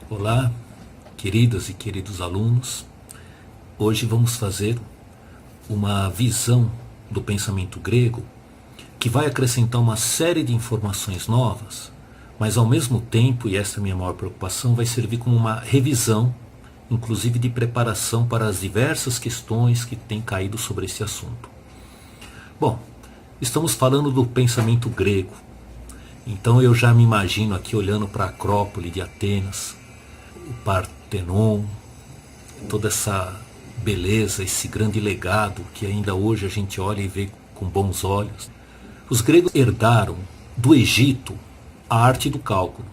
Olá, queridas e queridos alunos. Hoje vamos fazer uma visão do pensamento grego que vai acrescentar uma série de informações novas, mas ao mesmo tempo, e essa é a minha maior preocupação, vai servir como uma revisão, inclusive de preparação para as diversas questões que têm caído sobre esse assunto. Bom, estamos falando do pensamento grego, então eu já me imagino aqui olhando para a Acrópole de Atenas, o Partenon, toda essa beleza, esse grande legado que ainda hoje a gente olha e vê com bons olhos. Os gregos herdaram do Egito a arte do cálculo.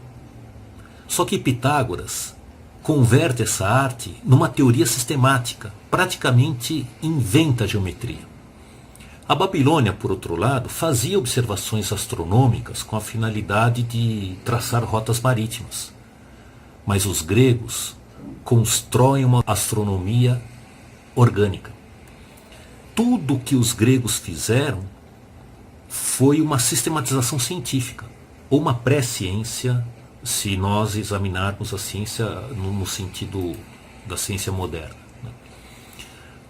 Só que Pitágoras converte essa arte numa teoria sistemática, praticamente inventa a geometria. A Babilônia, por outro lado, fazia observações astronômicas com a finalidade de traçar rotas marítimas. Mas os gregos constroem uma astronomia orgânica. Tudo que os gregos fizeram foi uma sistematização científica, ou uma pré-ciência, se nós examinarmos a ciência no sentido da ciência moderna.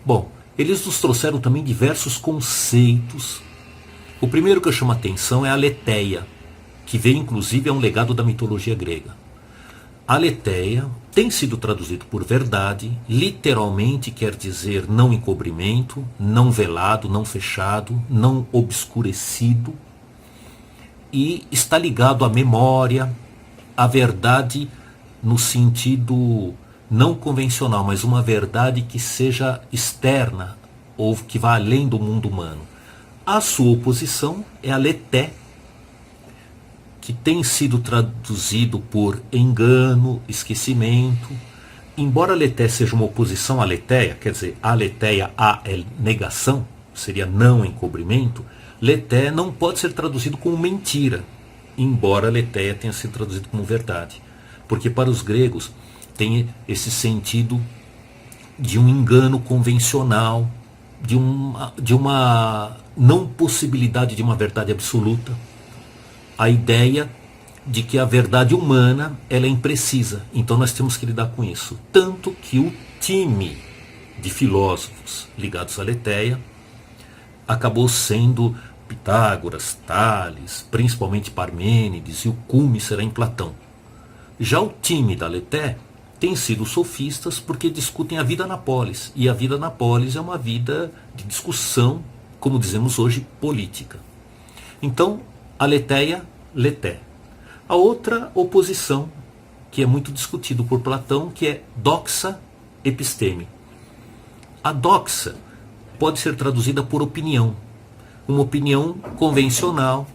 Bom, eles nos trouxeram também diversos conceitos. O primeiro que eu chamo a atenção é a aletheia, que veio inclusive a um legado da mitologia grega. A aletheia tem sido traduzido por verdade, literalmente quer dizer não encobrimento, não velado, não fechado, não obscurecido, e está ligado à memória, à verdade no sentido não convencional, mas uma verdade que seja externa ou que vá além do mundo humano. A sua oposição é a leté, que tem sido traduzido por engano, esquecimento. Embora leté seja uma oposição à aletheia, quer dizer, aletheia a é negação, seria não encobrimento, leté não pode ser traduzido como mentira, embora letéia tenha sido traduzido como verdade. Porque para os gregos tem esse sentido de um engano convencional, de uma não possibilidade de uma verdade absoluta. A ideia de que a verdade humana ela é imprecisa, então nós temos que lidar com isso. Tanto que o time de filósofos ligados à aletheia acabou sendo Pitágoras, Tales, principalmente Parmênides, e o cume será em Platão. Já o time da aletheia tem sido sofistas porque discutem a vida na polis, e a vida na polis é uma vida de discussão, como dizemos hoje, política. Então, aletheia, leté. A outra oposição, que é muito discutido por Platão, que é doxa episteme. A doxa pode ser traduzida por opinião, uma opinião convencional,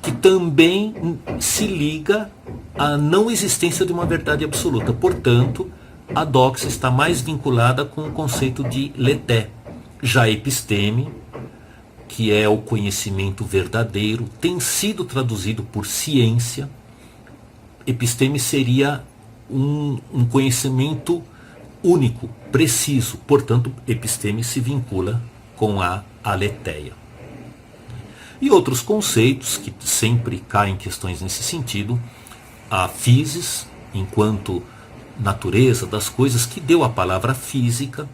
que também se liga à não existência de uma verdade absoluta. Portanto, a doxa está mais vinculada com o conceito de leté. Já a episteme, que é o conhecimento verdadeiro, tem sido traduzido por ciência. Episteme seria um conhecimento único, preciso. Portanto, episteme se vincula com a aletheia. E outros conceitos que sempre caem questões nesse sentido, a physis, enquanto natureza das coisas, que deu a palavra física,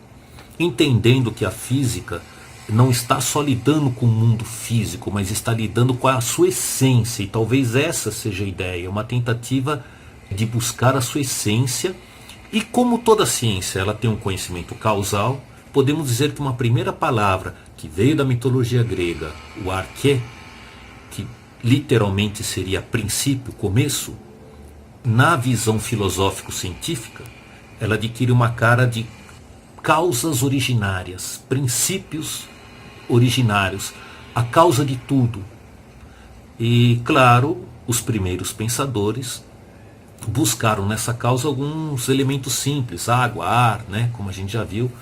entendendo que a física não está só lidando com o mundo físico, mas está lidando com a sua essência, e talvez essa seja a ideia, uma tentativa de buscar a sua essência. E como toda ciência ela tem um conhecimento causal, podemos dizer que uma primeira palavra que veio da mitologia grega, o arché, que literalmente seria princípio, começo, na visão filosófico-científica, ela adquire uma cara de causas originárias, princípios originários, a causa de tudo. E, claro, os primeiros pensadores buscaram nessa causa alguns elementos simples, água, ar, né, como a gente já viu,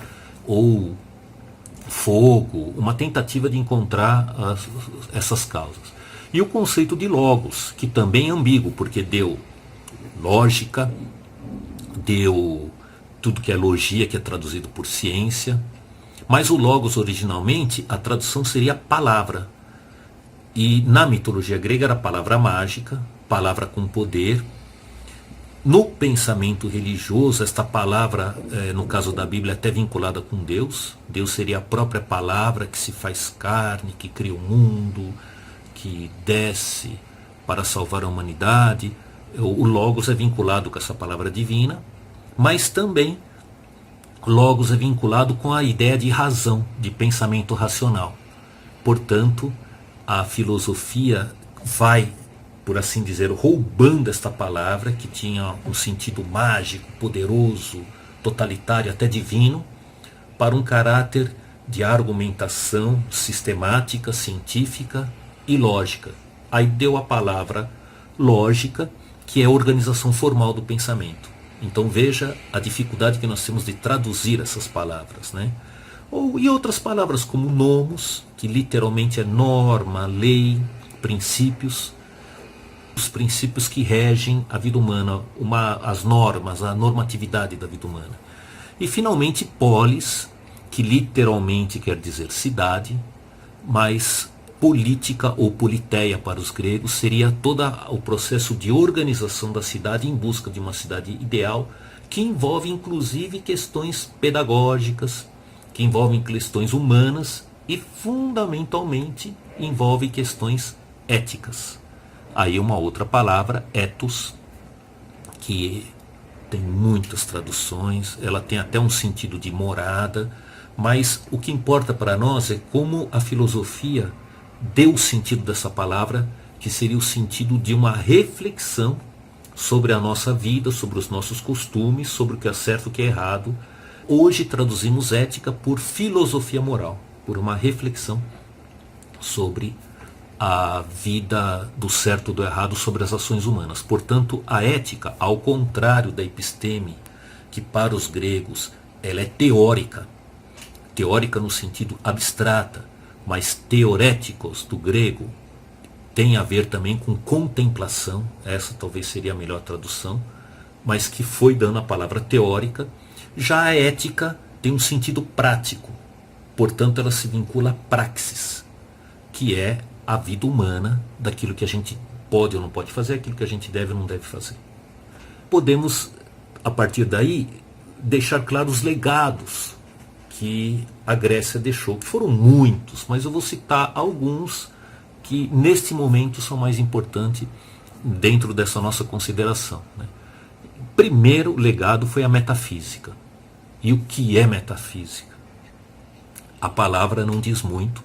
ou fogo, uma tentativa de encontrar essas causas. E o conceito de logos, que também é ambíguo, porque deu lógica, deu tudo que é logia, que é traduzido por ciência. Mas o logos originalmente, a tradução seria palavra. E na mitologia grega era palavra mágica, palavra com poder. No pensamento religioso, esta palavra, no caso da Bíblia, é até vinculada com Deus. Deus seria a própria palavra que se faz carne, que cria o mundo, que desce para salvar a humanidade. O Logos é vinculado com essa palavra divina, mas também Logos é vinculado com a ideia de razão, de pensamento racional. Portanto, a filosofia vai, por assim dizer, roubando esta palavra, que tinha um sentido mágico, poderoso, totalitário, até divino, para um caráter de argumentação sistemática, científica e lógica. Aí deu a palavra lógica, que é a organização formal do pensamento. Então veja a dificuldade que nós temos de traduzir essas palavras, né? E outras palavras como nomos, que literalmente é norma, lei, princípios, os princípios que regem a vida humana, as normas, a normatividade da vida humana. E finalmente polis, que literalmente quer dizer cidade, mas política ou politeia para os gregos seria todo o processo de organização da cidade em busca de uma cidade ideal, que envolve inclusive questões pedagógicas, que envolvem questões humanas e fundamentalmente envolve questões éticas. Aí uma outra palavra, ethos, que tem muitas traduções, ela tem até um sentido de morada, mas o que importa para nós é como a filosofia deu o sentido dessa palavra, que seria o sentido de uma reflexão sobre a nossa vida, sobre os nossos costumes, sobre o que é certo e o que é errado. Hoje traduzimos ética por filosofia moral, por uma reflexão sobre a vida do certo e do errado, sobre as ações humanas. Portanto, a ética, ao contrário da episteme, que para os gregos ela é teórica no sentido abstrata, mas teoréticos do grego tem a ver também com contemplação, essa talvez seria a melhor tradução, mas que foi dando a palavra teórica. Já a ética tem um sentido prático, portanto ela se vincula à praxis, que é a vida humana, daquilo que a gente pode ou não pode fazer, aquilo que a gente deve ou não deve fazer. Podemos, a partir daí, deixar claros os legados que a Grécia deixou, que foram muitos, mas eu vou citar alguns que neste momento são mais importantes dentro dessa nossa consideração, né? O primeiro legado foi a metafísica. E o que é metafísica? A palavra não diz muito.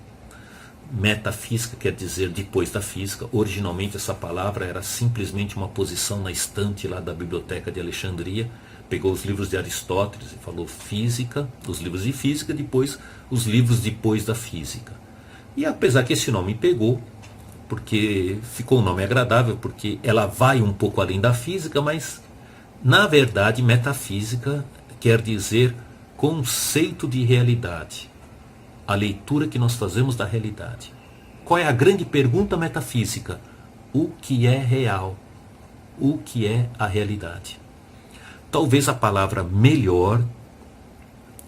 Metafísica quer dizer depois da física. Originalmente essa palavra era simplesmente uma posição na estante lá da Biblioteca de Alexandria. Pegou os livros de Aristóteles e falou física, os livros de física, depois os livros depois da física. E apesar que esse nome pegou, porque ficou um nome agradável, porque ela vai um pouco além da física, mas na verdade metafísica quer dizer conceito de realidade, a leitura que nós fazemos da realidade. Qual é a grande pergunta metafísica? O que é real? O que é a realidade? Talvez a palavra melhor,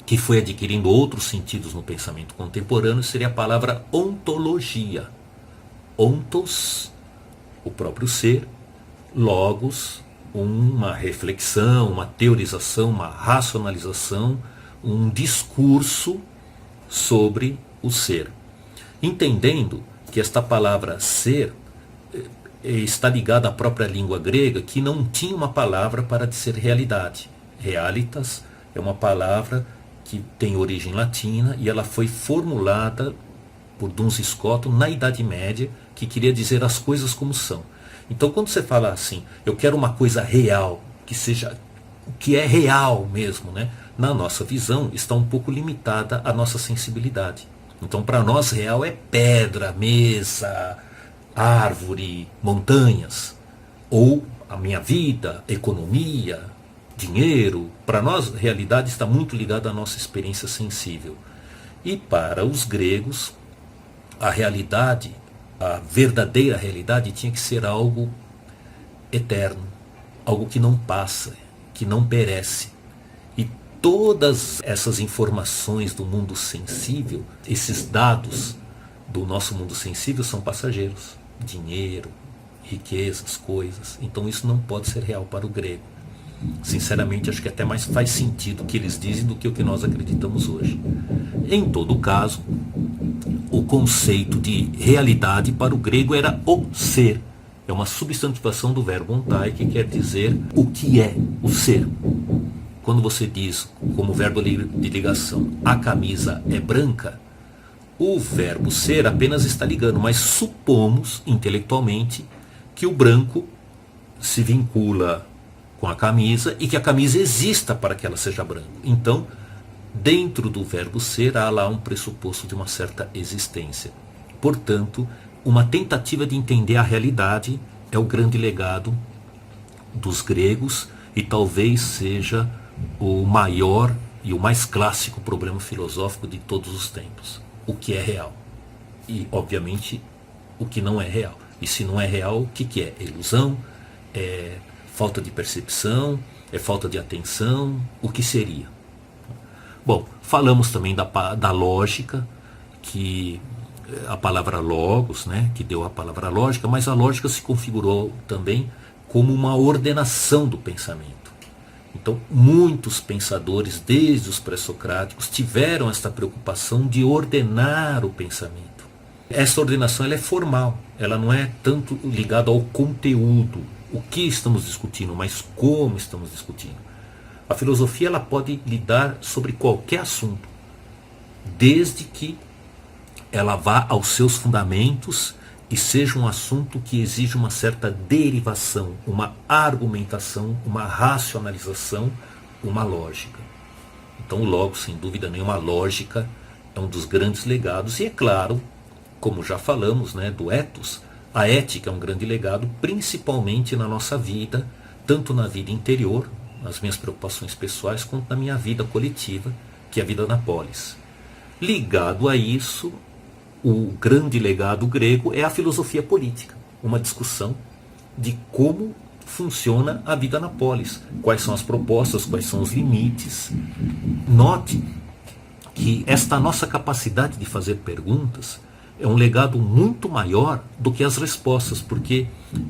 que foi adquirindo outros sentidos no pensamento contemporâneo, seria a palavra ontologia. Ontos, o próprio ser, logos, uma reflexão, uma teorização, uma racionalização, um discurso sobre o ser. Entendendo que esta palavra ser está ligada à própria língua grega, que não tinha uma palavra para dizer realidade. Realitas é uma palavra que tem origem latina e ela foi formulada por Duns Scotus na Idade Média, que queria dizer as coisas como são. Então quando você fala assim, eu quero uma coisa real, que seja o que é real mesmo, né? Na nossa visão está um pouco limitada a nossa sensibilidade. Então para nós real é pedra, mesa, árvore, montanhas, ou a minha vida, economia, dinheiro. Para nós realidade está muito ligada à nossa experiência sensível. E para os gregos, a realidade, a verdadeira realidade tinha que ser algo eterno, algo que não passa, que não perece. E todas essas informações do mundo sensível, esses dados do nosso mundo sensível são passageiros. Dinheiro, riquezas, coisas. Então isso não pode ser real para o grego. Sinceramente, acho que até mais faz sentido o que eles dizem do que o que nós acreditamos hoje. Em todo caso, o conceito de realidade para o grego era o ser. É uma substantivação do verbo ontai, que quer dizer o que é o ser. Quando você diz, como verbo de ligação, a camisa é branca, o verbo ser apenas está ligando, mas supomos intelectualmente que o branco se vincula com a camisa e que a camisa exista para que ela seja branca. Então, dentro do verbo ser, há lá um pressuposto de uma certa existência. Portanto, uma tentativa de entender a realidade é o grande legado dos gregos e talvez seja o maior e o mais clássico problema filosófico de todos os tempos. O que é real? E, obviamente, o que não é real. E se não é real, o que é? É ilusão? É falta de percepção? É falta de atenção? O que seria? Bom, falamos também da lógica, que a palavra logos, né, que deu a palavra lógica, mas a lógica se configurou também como uma ordenação do pensamento. Então, muitos pensadores, desde os pré-socráticos, tiveram esta preocupação de ordenar o pensamento. Essa ordenação ela é formal, ela não é tanto ligada ao conteúdo, o que estamos discutindo, mas como estamos discutindo. A filosofia ela pode lidar sobre qualquer assunto, desde que ela vá aos seus fundamentos e seja um assunto que exige uma certa derivação, uma argumentação, uma racionalização, uma lógica. Então, logo, sem dúvida nenhuma, a lógica é um dos grandes legados. E é claro, como já falamos, né, do ethos, a ética é um grande legado, principalmente na nossa vida, tanto na vida interior, nas minhas preocupações pessoais, quanto na minha vida coletiva, que é a vida na polis. Ligado a isso, o grande legado grego é a filosofia política, uma discussão de como funciona a vida na polis, quais são as propostas, quais são os limites. Note que esta nossa capacidade de fazer perguntas é um legado muito maior do que as respostas, porque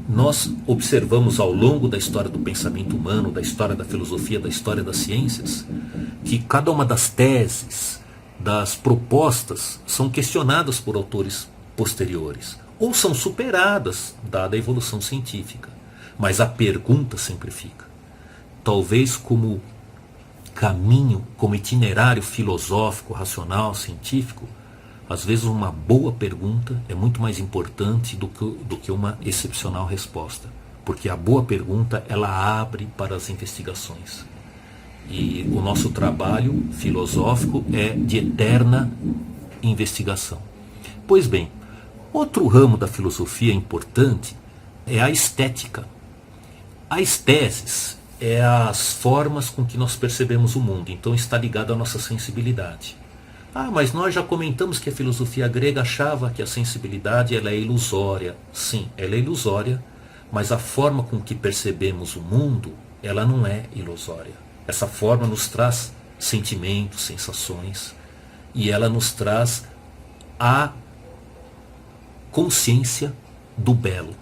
nós observamos ao longo da história do pensamento humano, da história da filosofia, da história das ciências, que cada uma das teses, das propostas são questionadas por autores posteriores ou são superadas dada a evolução científica, mas a pergunta sempre fica. Talvez como caminho, como itinerário filosófico, racional, científico, às vezes uma boa pergunta é muito mais importante do que uma excepcional resposta, porque a boa pergunta ela abre para as investigações. E o nosso trabalho filosófico é de eterna investigação. Pois bem, outro ramo da filosofia importante é a estética. A estesis é as formas com que nós percebemos o mundo, então está ligado à nossa sensibilidade. Ah, mas nós já comentamos que a filosofia grega achava que a sensibilidade ela é ilusória. Sim, ela é ilusória, mas a forma com que percebemos o mundo, ela não é ilusória. Essa forma nos traz sentimentos, sensações, e ela nos traz a consciência do belo.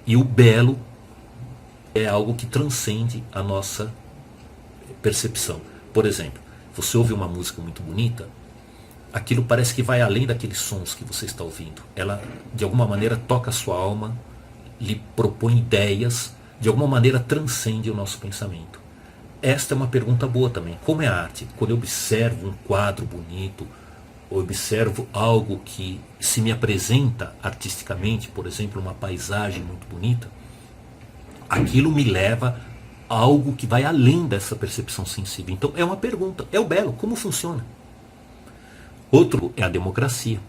E o belo é algo que transcende a nossa percepção. Por exemplo, você ouve uma música muito bonita, aquilo parece que vai além daqueles sons que você está ouvindo. Ela, de alguma maneira, toca a sua alma, lhe propõe ideias, de alguma maneira transcende o nosso pensamento. Esta é uma pergunta boa também. Como é a arte? Quando eu observo um quadro bonito, ou observo algo que se me apresenta artisticamente, por exemplo, uma paisagem muito bonita, aquilo me leva a algo que vai além dessa percepção sensível. Então é uma pergunta, é o belo, como funciona? Outro é a democracia.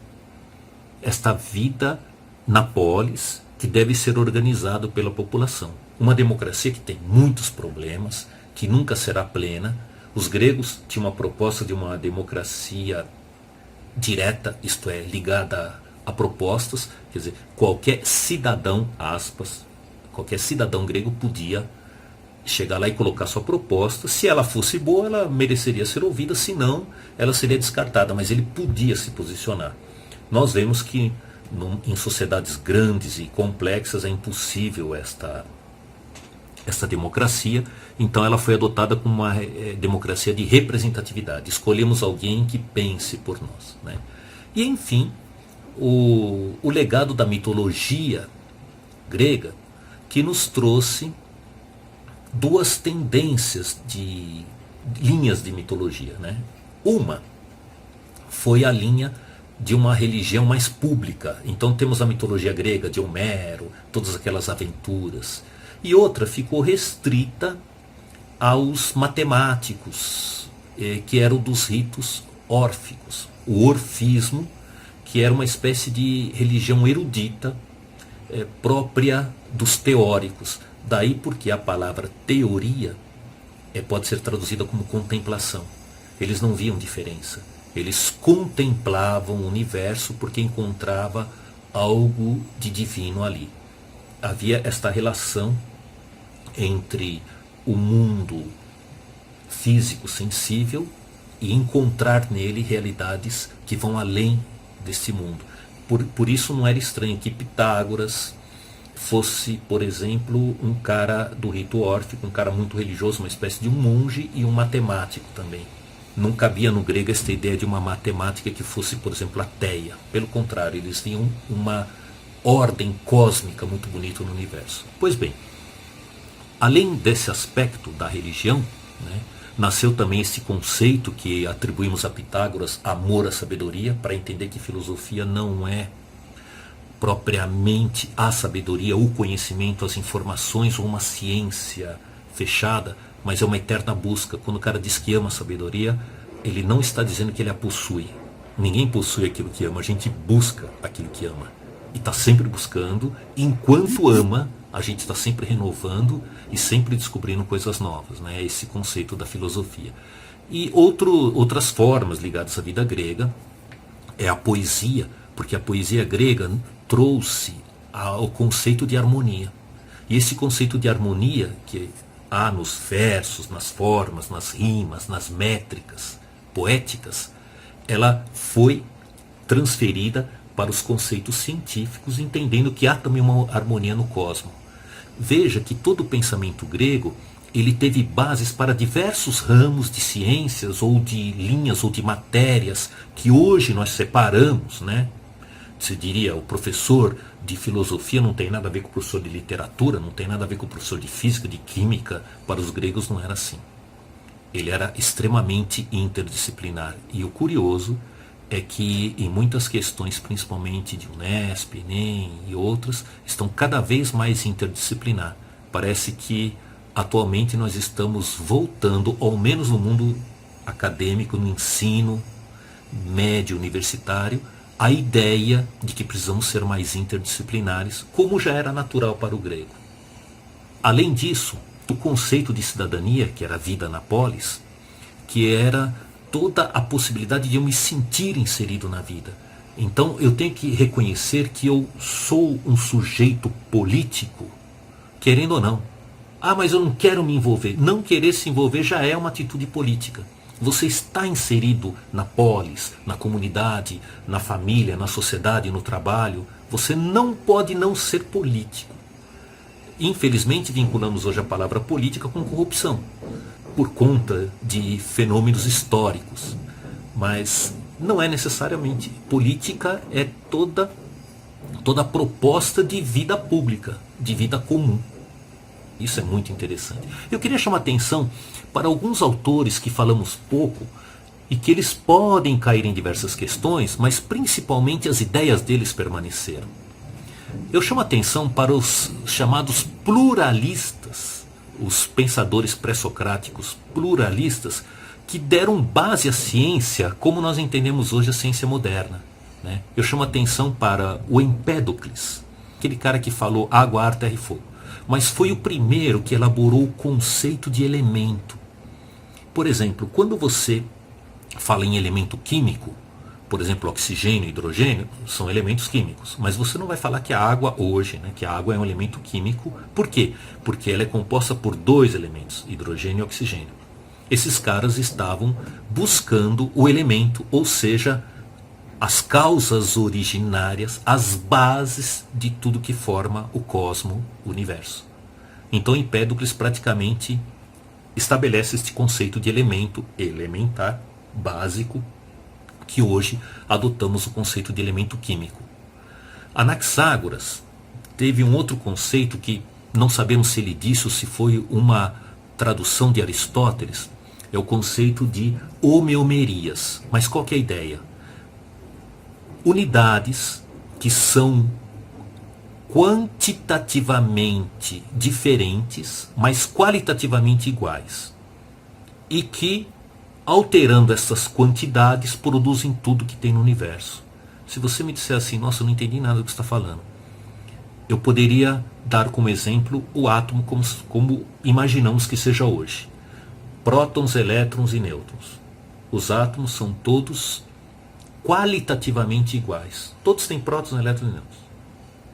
Esta vida na polis que deve ser organizada pela população. Uma democracia que tem muitos problemas, que nunca será plena. Os gregos tinham uma proposta de uma democracia direta, isto é, ligada a propostas, quer dizer, qualquer cidadão, aspas, qualquer cidadão grego podia chegar lá e colocar sua proposta. Se ela fosse boa, ela mereceria ser ouvida, se não, ela seria descartada, mas ele podia se posicionar. Nós vemos que em sociedades grandes e complexas é impossível essa democracia, então ela foi adotada como uma democracia de representatividade. Escolhemos alguém que pense por nós, né? E enfim, o legado da mitologia grega, que nos trouxe duas tendências de linhas de mitologia, né? Uma foi a linha de uma religião mais pública. Então temos a mitologia grega de Homero, todas aquelas aventuras. E outra ficou restrita aos matemáticos, que eram dos ritos órficos. O orfismo, que era uma espécie de religião erudita, própria dos teóricos. Daí porque a palavra teoria pode ser traduzida como contemplação. Eles não viam diferença. Eles contemplavam o universo porque encontrava algo de divino ali. Havia esta relação entre o mundo físico sensível e encontrar nele realidades que vão além desse mundo. Por isso não era estranho que Pitágoras fosse, por exemplo, um cara do rito órfico, um cara muito religioso, uma espécie de um monge e um matemático também. Não cabia no grego esta ideia de uma matemática que fosse, por exemplo, ateia. Pelo contrário, eles tinham uma ordem cósmica muito bonita no universo. Pois bem, além desse aspecto da religião, né, nasceu também esse conceito que atribuímos a Pitágoras, amor à sabedoria, para entender que filosofia não é propriamente a sabedoria, o conhecimento, as informações ou uma ciência fechada, mas é uma eterna busca. Quando o cara diz que ama a sabedoria, ele não está dizendo que ele a possui. Ninguém possui aquilo que ama, a gente busca aquilo que ama. E está sempre buscando, enquanto ama, a gente está sempre renovando e sempre descobrindo coisas novas, né? Esse conceito da filosofia. E outras formas ligadas à vida grega é a poesia, porque a poesia grega trouxe o conceito de harmonia. E esse conceito de harmonia que há nos versos, nas formas, nas rimas, nas métricas poéticas, ela foi transferida para os conceitos científicos, entendendo que há também uma harmonia no cosmos. Veja que todo o pensamento grego ele teve bases para diversos ramos de ciências ou de linhas ou de matérias que hoje nós separamos, né? Você diria, o professor de filosofia não tem nada a ver com o professor de literatura, não tem nada a ver com o professor de física, de química. Para os gregos não era assim. Ele era extremamente interdisciplinar. E o curioso é que em muitas questões, principalmente de Unesp, Enem e outras, estão cada vez mais interdisciplinar. Parece que atualmente nós estamos voltando, ao menos no mundo acadêmico, no ensino médio universitário, a ideia de que precisamos ser mais interdisciplinares, como já era natural para o grego. Além disso, o conceito de cidadania, que era a vida na polis, que era toda a possibilidade de eu me sentir inserido na vida. Então eu tenho que reconhecer que eu sou um sujeito político, querendo ou não. Ah, mas eu não quero me envolver. Não querer se envolver já é uma atitude política. Você está inserido na polis, na comunidade, na família, na sociedade, no trabalho. Você não pode não ser político. Infelizmente vinculamos hoje a palavra política com corrupção, por conta de fenômenos históricos. Mas não é necessariamente. Política é toda proposta de vida pública, de vida comum. Isso é muito interessante. Eu queria chamar a atenção para alguns autores que falamos pouco e que eles podem cair em diversas questões, mas principalmente as ideias deles permaneceram. Eu chamo a atenção para os chamados pluralistas, os pensadores pré-socráticos pluralistas, que deram base à ciência como nós entendemos hoje a ciência moderna, né? Eu chamo a atenção para o Empédocles, aquele cara que falou água, ar, terra e fogo. Mas foi o primeiro que elaborou o conceito de elemento. Por exemplo, quando você fala em elemento químico, por exemplo, oxigênio e hidrogênio, são elementos químicos. Mas você não vai falar que a água hoje, né, que a água é um elemento químico. Por quê? Porque ela é composta por dois elementos, hidrogênio e oxigênio. Esses caras estavam buscando o elemento, ou seja, as causas originárias, as bases de tudo que forma o cosmo, o universo. Então Empédocles praticamente estabelece este conceito de elemento elementar, básico, que hoje adotamos o conceito de elemento químico. Anaxágoras teve um outro conceito que não sabemos se ele disse ou se foi uma tradução de Aristóteles, é o conceito de homeomerias. Mas qual que é a ideia? Unidades que são quantitativamente diferentes, mas qualitativamente iguais. E que, alterando essas quantidades, produzem tudo que tem no universo. Se você me disser assim, nossa, eu não entendi nada do que você está falando, eu poderia dar como exemplo o átomo como imaginamos que seja hoje. Prótons, elétrons e nêutrons. Os átomos são todos qualitativamente iguais. Todos têm prótons, elétrons e nêutrons.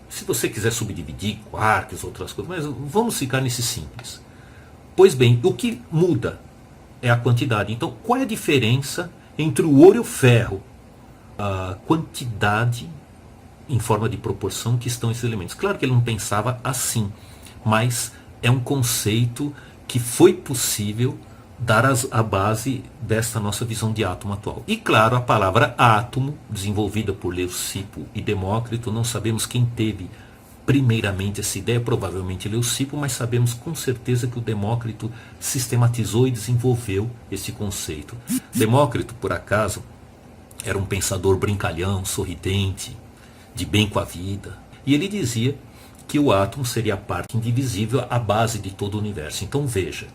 Se você quiser subdividir quarks, outras coisas, mas vamos ficar nesse simples. Pois bem, o que muda é a quantidade. Então, qual é a diferença entre o ouro e o ferro? A quantidade em forma de proporção que estão esses elementos. Claro que ele não pensava assim, mas é um conceito que foi possível dar a base desta nossa visão de átomo atual. E claro, a palavra átomo, desenvolvida por Leucipo e Demócrito, não sabemos quem teve primeiramente essa ideia, provavelmente Leucipo, mas sabemos com certeza que o Demócrito sistematizou e desenvolveu esse conceito. Demócrito, por acaso, era um pensador brincalhão, sorridente, de bem com a vida, e ele dizia que o átomo seria a parte indivisível, a base de todo o universo. Então veja,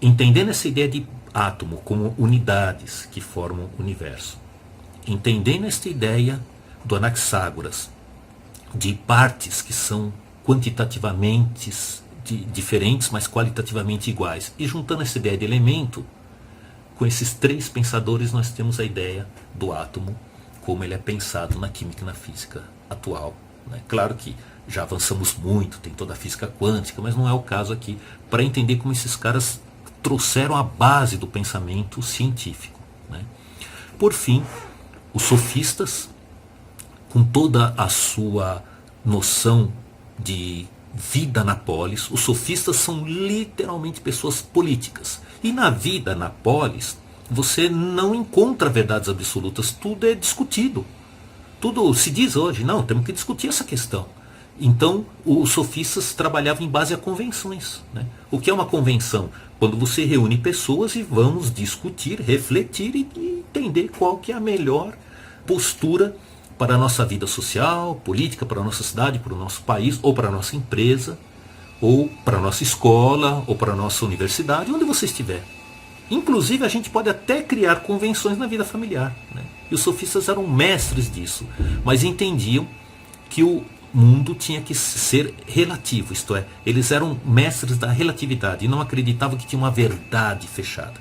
entendendo essa ideia de átomo como unidades que formam o universo, entendendo esta ideia do Anaxágoras, de partes que são quantitativamente diferentes, mas qualitativamente iguais, e juntando essa ideia de elemento, com esses três pensadores nós temos a ideia do átomo como ele é pensado na química e na física atual. Né? Claro que já avançamos muito, tem toda a física quântica, mas não é o caso aqui, para entender como esses caras trouxeram a base do pensamento científico. Né? Por fim, os sofistas, com toda a sua noção de vida na polis, os sofistas são literalmente pessoas políticas. E na vida na polis, você não encontra verdades absolutas, tudo é discutido. Tudo se diz hoje, não, temos que discutir essa questão. Então, os sofistas trabalhavam em base a convenções. Né? O que é uma convenção? Quando você reúne pessoas e vamos discutir, refletir e entender qual que é a melhor postura para a nossa vida social, política, para a nossa cidade, para o nosso país, ou para a nossa empresa, ou para a nossa escola, ou para a nossa universidade, onde você estiver. Inclusive, a gente pode até criar convenções na vida familiar. Né? E os sofistas eram mestres disso, mas entendiam que o mundo tinha que ser relativo, isto é, eles eram mestres da relatividade e não acreditavam que tinha uma verdade fechada.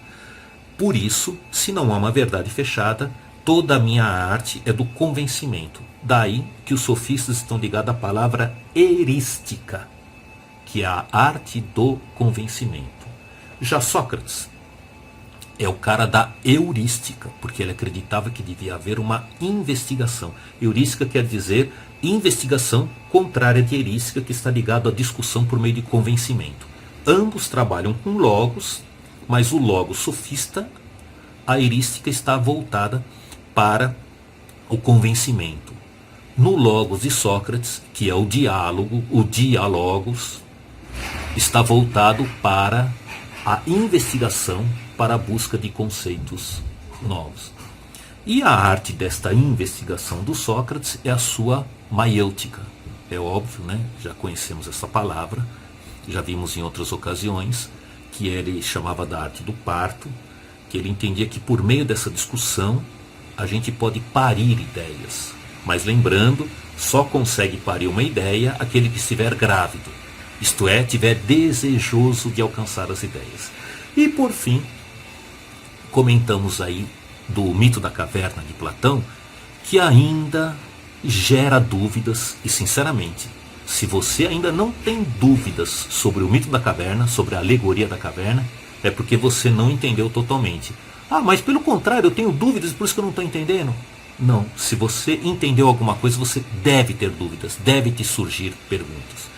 Por isso, se não há uma verdade fechada, toda a minha arte é do convencimento. Daí que os sofistas estão ligados à palavra erística, que é a arte do convencimento. Já Sócrates é o cara da heurística, porque ele acreditava que devia haver uma investigação. Heurística quer dizer investigação contrária de erística, que está ligado à discussão por meio de convencimento. Ambos trabalham com logos, mas o logos sofista, a heurística está voltada para o convencimento. No logos de Sócrates, que é o diálogo, o diálogos, está voltado para a investigação, para a busca de conceitos novos. E a arte desta investigação do Sócrates é a sua maiêutica. É óbvio, né? Já conhecemos essa palavra, já vimos em outras ocasiões, que ele chamava da arte do parto, que ele entendia que por meio dessa discussão a gente pode parir ideias. Mas lembrando, só consegue parir uma ideia aquele que estiver grávido, isto é, tiver desejoso de alcançar as ideias. E por fim, comentamos aí do mito da caverna de Platão, que ainda gera dúvidas, e sinceramente, se você ainda não tem dúvidas sobre o mito da caverna, sobre a alegoria da caverna, é porque você não entendeu totalmente. Ah, mas pelo contrário, eu tenho dúvidas, por isso que eu não estou entendendo. Não, se você entendeu alguma coisa, você deve ter dúvidas, deve te surgir perguntas.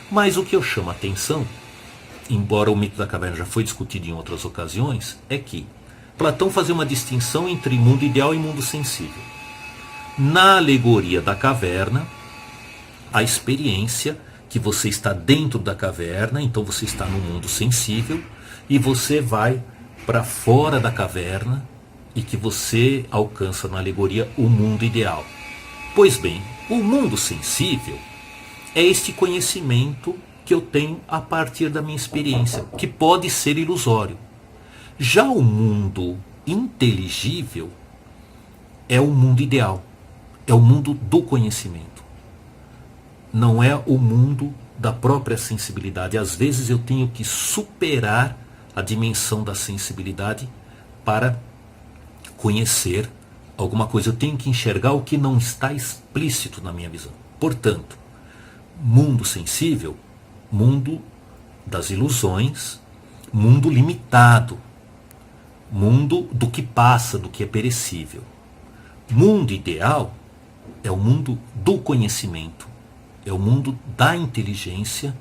Mas o que eu chamo a atenção embora o mito da caverna já foi discutido em outras ocasiões, é que Platão fazia uma distinção entre mundo ideal e mundo sensível. Na alegoria da caverna, a experiência que você está dentro da caverna, então você está no mundo sensível, e você vai para fora da caverna e que você alcança na alegoria o mundo ideal. Pois bem, o mundo sensível é este conhecimento que eu tenho a partir da minha experiência, que pode ser ilusório. Já o mundo inteligível é o mundo ideal, é o mundo do conhecimento. Não é o mundo da própria sensibilidade. Às vezes eu tenho que superar a dimensão da sensibilidade para conhecer alguma coisa. Eu tenho que enxergar o que não está explícito na minha visão. Portanto, mundo sensível, mundo das ilusões, mundo limitado, mundo do que passa, do que é perecível. Mundo ideal é o mundo do conhecimento, é o mundo da inteligência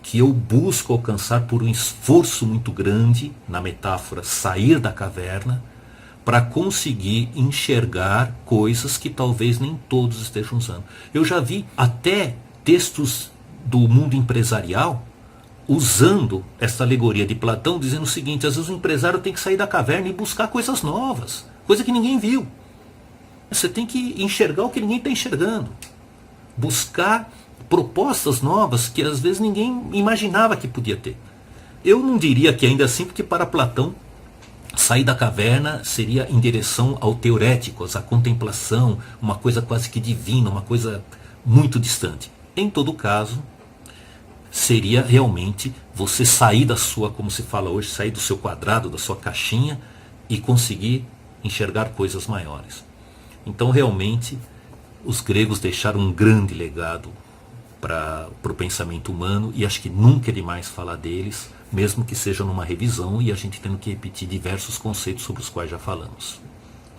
que eu busco alcançar por um esforço muito grande, na metáfora, sair da caverna, para conseguir enxergar coisas que talvez nem todos estejam usando. Eu já vi até textos do mundo empresarial usando essa alegoria de Platão, dizendo o seguinte: às vezes o empresário tem que sair da caverna e buscar coisas novas, coisa que ninguém viu. Você tem que enxergar o que ninguém está enxergando, buscar propostas novas que às vezes ninguém imaginava que podia ter. Eu não diria que ainda assim, porque para Platão sair da caverna seria em direção ao teoréticos, à contemplação, uma coisa quase que divina, uma coisa muito distante. Em todo caso, seria realmente você sair da sua, como se fala hoje, sair do seu quadrado, da sua caixinha e conseguir enxergar coisas maiores. Então realmente os gregos deixaram um grande legado para o pensamento humano, e acho que nunca é demais falar deles, mesmo que seja numa revisão e a gente tendo que repetir diversos conceitos sobre os quais já falamos.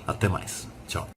Até mais. Tchau.